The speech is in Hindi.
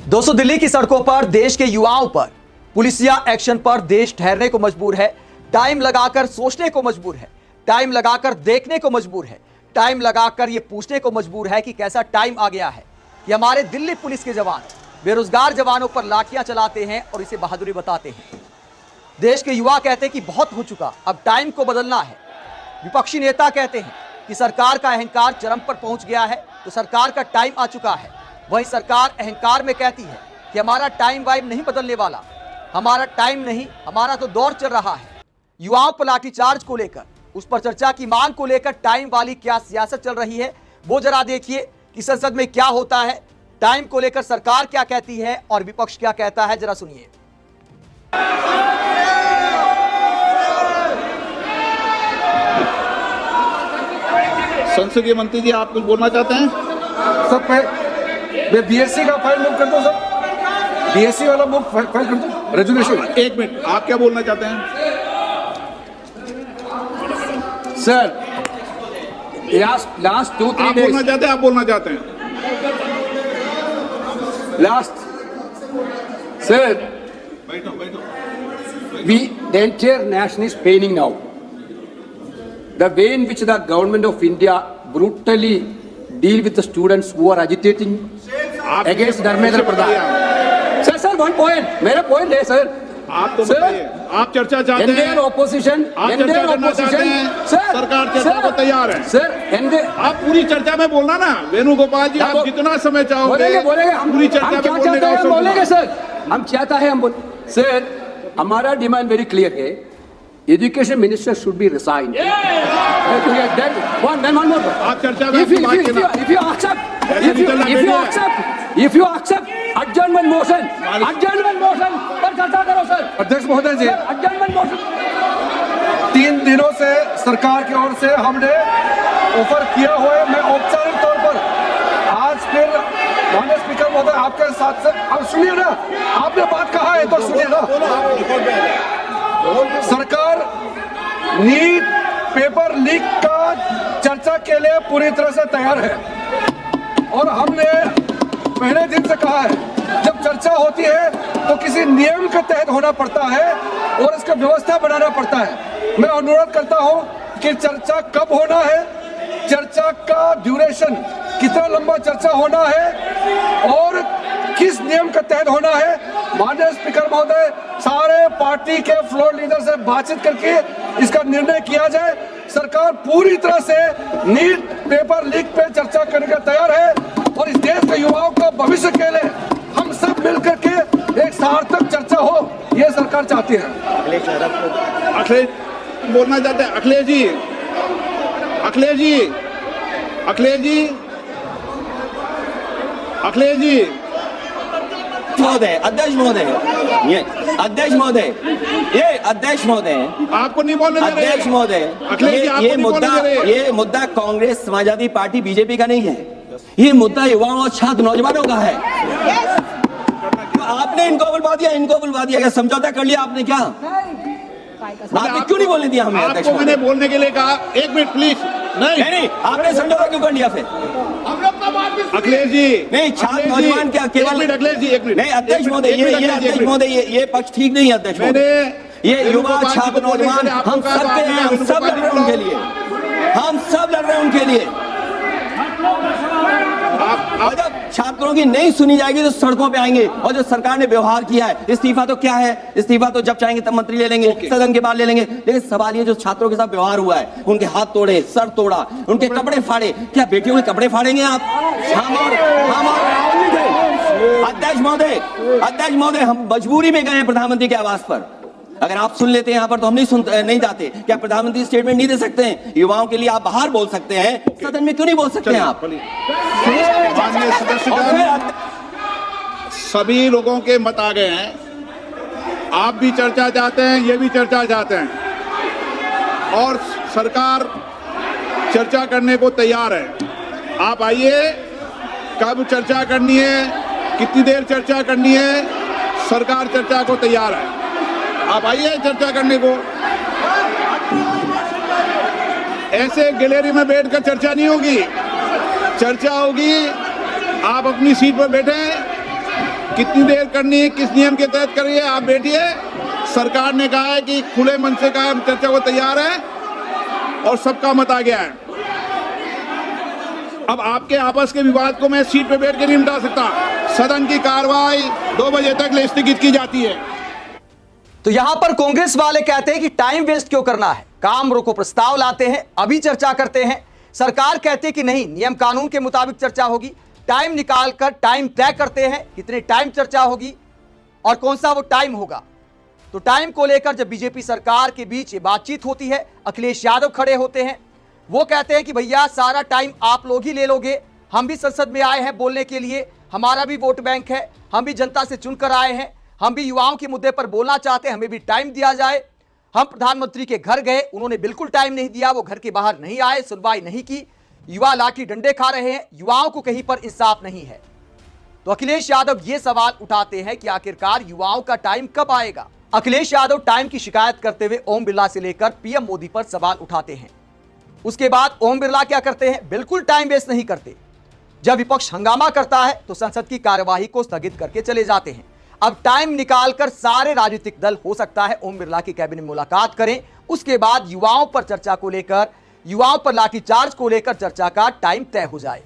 दोस्तों, दिल्ली की सड़कों पर देश के युवाओं पर पुलिसिया एक्शन पर देश ठहरने को मजबूर है, टाइम लगाकर सोचने को मजबूर है, टाइम लगाकर देखने को मजबूर है, टाइम लगाकर यह पूछने को मजबूर है कि कैसा टाइम आ गया है कि हमारे दिल्ली पुलिस के जवान बेरोजगार जवानों पर लाठियां चलाते हैं और इसे बहादुरी बताते हैं। देश के युवा कहते हैं कि बहुत हो चुका, अब टाइम को बदलना है। विपक्षी नेता कहते हैं कि सरकार का अहंकार चरम पर पहुंच गया है, तो सरकार का टाइम आ चुका है। वहीं सरकार अहंकार में कहती है कि हमारा टाइम वाइम नहीं बदलने वाला, हमारा टाइम नहीं, हमारा तो दौर चल रहा है। युवाओं पर लाठीचार्ज को लेकर, उस पर चर्चा की मांग को लेकर टाइम वाली क्या सियासत चल रही है, वो जरा देखिए कि संसद में क्या होता है, टाइम को लेकर सरकार क्या कहती है और विपक्ष क्या कहता है, जरा सुनिए। संसदीय मंत्री जी, आप कुछ बोलना चाहते हैं? सर मैं बीएससी का फाइल मूव कर दूं सर, बीएससी वाला मूव फाइल कर दूं, रेजोल्यूशन। एक मिनट, आप क्या बोलना चाहते हैं? सर लास्ट 2-3 आप बोलना चाहते हैं? आप बोलना चाहते हैं? Last sir the entire nation is paining now. The way in which the government of India brutally deal with the students who are agitating against Dharmendra Pradhan. Sir, one point. मेरा point है सर. आप तो बताइए, आप चर्चा चाहते हैं? Indian opposition, आप चर्चा करना चाहते हैं? सरकार चर्चा को तैयार है। सर, आप पूरी चर्चा में बोलना ना, वेणुगोपाल जी, आप जितना समय चाहोगे पूरी चर्चा में बोलने का अवसर बोलेंगे सर। हम चाहता है, हम बोल सर, हमारा डिमांड वेरी क्लियर है, education minister should be resign. आप चर्चा में if you accept adjournment motion पर चर्चा करो सर। अध्यक्ष महोदय जी, adjournment motion 3 दिनों से सरकार की ओर से हमने ऑफर किया हुआ है। मैं औपचारिक तौर पर आज फिर माननीय स्पीकर महोदय आपके साथ से, अब सुनिए ना, आपने बात कहा है तो सुनिए ना। सरकार नीट पेपर लीक का चर्चा के लिए पूरी तरह से तैयार है और हमने पहले दिन से कहा है, जब चर्चा होती है तो किसी नियम के तहत होना पड़ता है और इसका व्यवस्था बनाना पड़ता है। मैं अनुरोध करता हूं कि चर्चा कब होना है, चर्चा का ड्यूरेशन, कितना लंबा चर्चा होना है और किस नियम के तहत होना है। माननीय स्पीकर महोदय, सारे पार्टी के फ्लोर लीडर से बातचीत करके इसका निर्णय किया जाए। सरकार पूरी तरह से नीट पेपर लीक पे चर्चा करने का तैयार है और इस देश के युवाओं का भविष्य के लिए हम सब मिलकर के एक सार्थक चर्चा हो, ये सरकार चाहती है। अखिलेश बोलना चाहते हैं? अखिलेश जी, अखिलेश जी, अखिलेश जी, अखिलेश जी, महोदय, अध्यक्ष महोदय, ये अध्यक्ष महोदय, ये अध्यक्ष महोदय, आपको नहीं बोलने दे रहे। अध्यक्ष महोदय, अखिलेश जी, आपको नहीं बोलने दे रहे। ये मुद्दा कांग्रेस, समाजवादी पार्टी, बीजेपी का नहीं है, ये मुद्दा युवाओं और छात्र नौजवानों का है। आपने इनको बुलवा दिया, क्या समझौता कर लिया आपने? क्या आपने क्यों नहीं बोलने दिया हमें? आपको मैंने बोलने के लिए कहा, एक मिनट प्लीज। नहीं, आपने समझौता क्यों कर लिया फिर? अखिलेछ जी, नहीं, छात्र नौजवान क्या केवल? अखिलेश जी, एक मिनट। नहीं, अध्यक्ष महोदय, ये अध्यक्ष महोदय, ये पक्ष ठीक नहीं है अध्यक्ष महोदय। ये युवा छात्र नौजवान हम सब के हैं, हम सब लड़ रहे हैं उनके लिए, हम सब लड़ रहे हैं उनके लिए। जब छात्रों की नहीं सुनी जाएगी तो सड़कों पे आएंगे। और जो सरकार ने व्यवहार किया है, इस्तीफा तो क्या है, इस्तीफा तो जब चाहेंगे तब मंत्री ले लेंगे, सदन के बाद ले लेंगे। लेकिन सवाल ये, जो छात्रों के साथ व्यवहार हुआ है, उनके हाथ तोड़े, सर तोड़ा, उनके कपड़े फाड़े, क्या बेटियों के कपड़े फाड़ेंगे आप? हम और राहुल जी थे। अध्यक्ष महोदय, हम मजबूरी में गए हैं प्रधानमंत्री के आवास पर। अगर आप सुन लेते हैं यहाँ पर तो हम नहीं जाते। क्या प्रधानमंत्री स्टेटमेंट नहीं दे सकते हैं? युवाओं के लिए आप बाहर बोल सकते हैं, सदन में क्यों नहीं बोल सकते हैं आप? माननीय सदस्यगण, सभी लोगों के मत आ गए हैं। आप भी चर्चा चाहते हैं, ये भी चर्चा चाहते हैं और सरकार चर्चा करने को तैयार है। आप आइए, कब चर्चा करनी है, कितनी देर चर्चा करनी है, सरकार चर्चा को तैयार है। आप आइए चर्चा करने को। ऐसे गैलरी में बैठकर चर्चा नहीं होगी, चर्चा होगी। आप अपनी सीट पर बैठे कितनी देर करनी है, किस नियम के तहत करिए, आप बैठिए। सरकार ने कहा है कि खुले मन से कहा, हम चर्चा को तैयार है और सबका मत आ गया है। अब आपके आपस के विवाद को मैं सीट पे बैठ के नहीं मिटा सकता। सदन की कार्रवाई 2 बजे तक स्थगित की जाती है। तो यहां पर कांग्रेस वाले कहते हैं कि टाइम वेस्ट क्यों करना है, काम रोको प्रस्ताव लाते हैं, अभी चर्चा करते हैं। सरकार कहते हैं कि नहीं, नियम कानून के मुताबिक चर्चा होगी, टाइम निकालकर टाइम तय करते हैं कितने टाइम चर्चा होगी और कौन सा वो टाइम होगा। तो टाइम को लेकर जब बीजेपी सरकार के बीच ये बातचीत होती है, अखिलेश यादव खड़े होते हैं, वो कहते हैं कि भैया सारा टाइम आप लोग ही ले लोगे, हम भी संसद में आए हैं बोलने के लिए, हमारा भी वोट बैंक है, हम भी जनता से चुनकर आए हैं, हम भी युवाओं के मुद्दे पर बोलना चाहते हैं, हमें भी टाइम दिया जाए। हम प्रधानमंत्री के घर गए, उन्होंने बिल्कुल टाइम नहीं दिया, वो घर के बाहर नहीं आए, सुनवाई नहीं की, युवा लाठी डंडे खा रहे हैं, युवाओं को कहीं पर इंसाफ नहीं है। तो अखिलेश यादव ये सवाल उठाते हैं कि आखिरकार युवाओं का टाइम कब आएगा। अखिलेश यादव टाइम की शिकायत करते हुए ओम बिरला से लेकर पीएम मोदी पर सवाल उठाते हैं। उसके बाद ओम बिरला क्या करते हैं, बिल्कुल टाइम वेस्ट नहीं करते। जब विपक्ष हंगामा करता है तो संसद की कार्यवाही को स्थगित करके चले जाते हैं। अब टाइम निकालकर सारे राजनीतिक दल हो सकता है ओम बिरला की कैबिनेट में मुलाकात करें, उसके बाद युवाओं पर चर्चा को लेकर, युवाओं पर लाठीचार्ज को लेकर चर्चा का टाइम तय हो जाए।